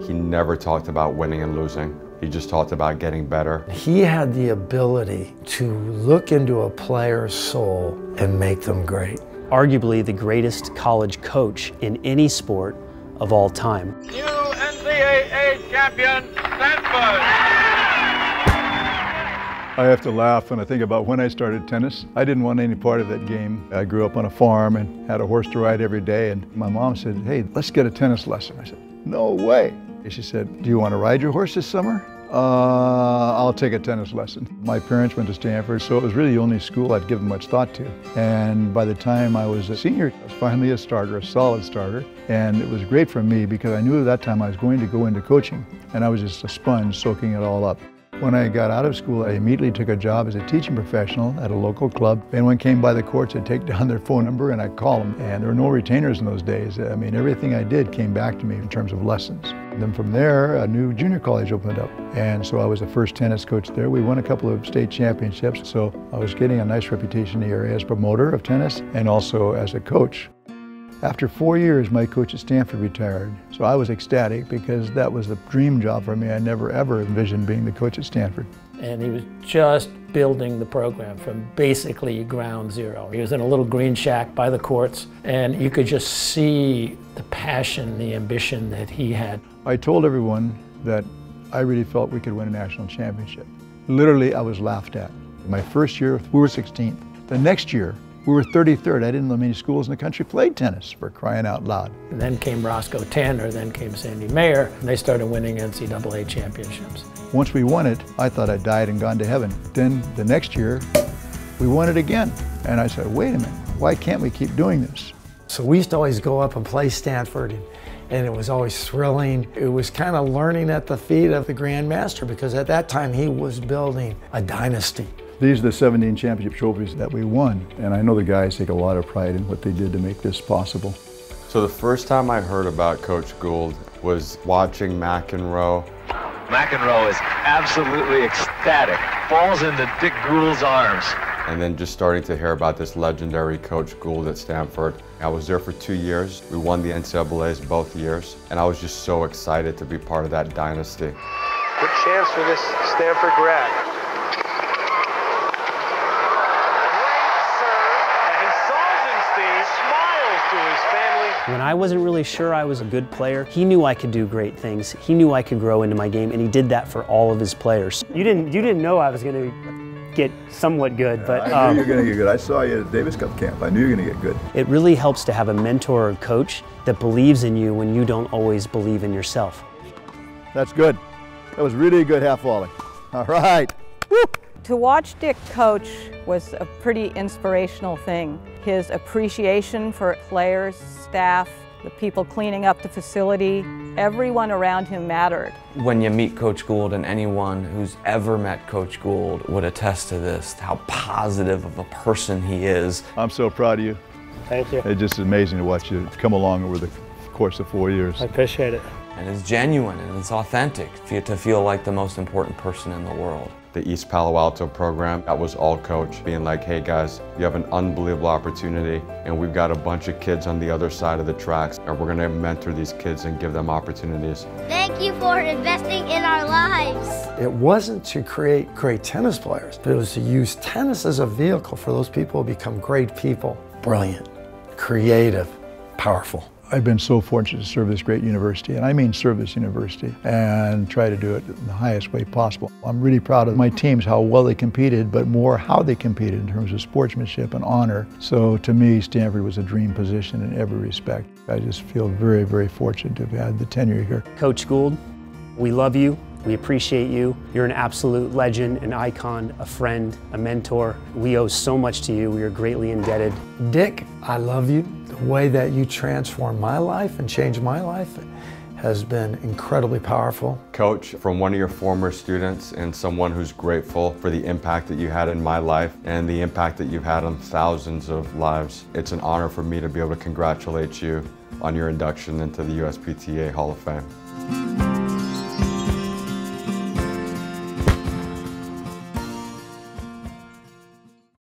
He never talked about winning and losing. He just talked about getting better. He had the ability to look into a player's soul and make them great. Arguably the greatest college coach in any sport of all time. New NCAA champion, Stanford! I have to laugh when I think about when I started tennis. I didn't want any part of that game. I grew up on a farm and had a horse to ride every day, and my mom said, "Hey, let's get a tennis lesson." I said, "No way." She said, "Do you want to ride your horse this summer?" I'll take a tennis lesson. My parents went to Stanford, so it was really the only school I'd given much thought to. And by the time I was a senior, I was finally a starter, a solid starter. And it was great for me because I knew at that time I was going to go into coaching. And I was just a sponge soaking it all up. When I got out of school, I immediately took a job as a teaching professional at a local club. If anyone came by the courts, I'd take down their phone number and I'd call them. And there were no retainers in those days. I mean, everything I did came back to me in terms of lessons. And then from there, a new junior college opened up. And so I was the first tennis coach there. We won a couple of state championships. So I was getting a nice reputation in the area as a promoter of tennis and also as a coach. After 4 years, my coach at Stanford retired. So I was ecstatic because that was the dream job for me. I never ever envisioned being the coach at Stanford. And he was just building the program from basically ground zero. He was in a little green shack by the courts, and you could just see the passion, the ambition that he had. I told everyone that I really felt we could win a national championship. Literally, I was laughed at. My first year, we were 16th. The next year, we were 33rd. I didn't know many schools in the country played tennis, for crying out loud. And then came Roscoe Tanner, then came Sandy Mayer, and they started winning NCAA championships. Once we won it, I thought I'd died and gone to heaven. Then the next year, we won it again. And I said, wait a minute, why can't we keep doing this? So we used to always go up and play Stanford, and it was always thrilling. It was kind of learning at the feet of the Grand Master, because at that time he was building a dynasty. These are the 17 championship trophies that we won, and I know the guys take a lot of pride in what they did to make this possible. So the first time I heard about Coach Gould was watching McEnroe. McEnroe is absolutely ecstatic, falls into Dick Gould's arms. And then just starting to hear about this legendary Coach Gould at Stanford. I was there for 2 years. We won the NCAAs both years, and I was just so excited to be part of that dynasty. Good chance for this Stanford grad. When I wasn't really sure I was a good player, he knew I could do great things. He knew I could grow into my game, and he did that for all of his players. You didn't know I was going to get somewhat good, but I knew you were going to get good. I saw you at Davis Cup camp. I knew you were going to get good. It really helps to have a mentor or coach that believes in you when you don't always believe in yourself. That's good. That was really a good half volley. All right. Woo! To watch Dick coach was a pretty inspirational thing. His appreciation for players, staff, the people cleaning up the facility, everyone around him mattered. When you meet Coach Gould, and anyone who's ever met Coach Gould would attest to this, how positive of a person he is. I'm so proud of you. Thank you. It's just amazing to watch you come along over the course of 4 years. I appreciate it. And it's genuine and it's authentic to feel like the most important person in the world. The East Palo Alto program, that was all Coach being like, hey guys, you have an unbelievable opportunity, and we've got a bunch of kids on the other side of the tracks, and we're gonna mentor these kids and give them opportunities. Thank you for investing in our lives. It wasn't to create great tennis players, but it was to use tennis as a vehicle for those people to become great people. Brilliant, creative, powerful. I've been so fortunate to serve this great university, and I mean serve this university, and try to do it in the highest way possible. I'm really proud of my teams, how well they competed, but more how they competed in terms of sportsmanship and honor. So to me, Stanford was a dream position in every respect. I just feel very, very fortunate to have had the tenure here. Coach Gould, we love you. We appreciate you. You're an absolute legend, an icon, a friend, a mentor. We owe so much to you. We are greatly indebted. Dick, I love you. The way that you transformed my life and changed my life has been incredibly powerful. Coach, from one of your former students and someone who's grateful for the impact that you had in my life and the impact that you've had on thousands of lives, it's an honor for me to be able to congratulate you on your induction into the USPTA Hall of Fame.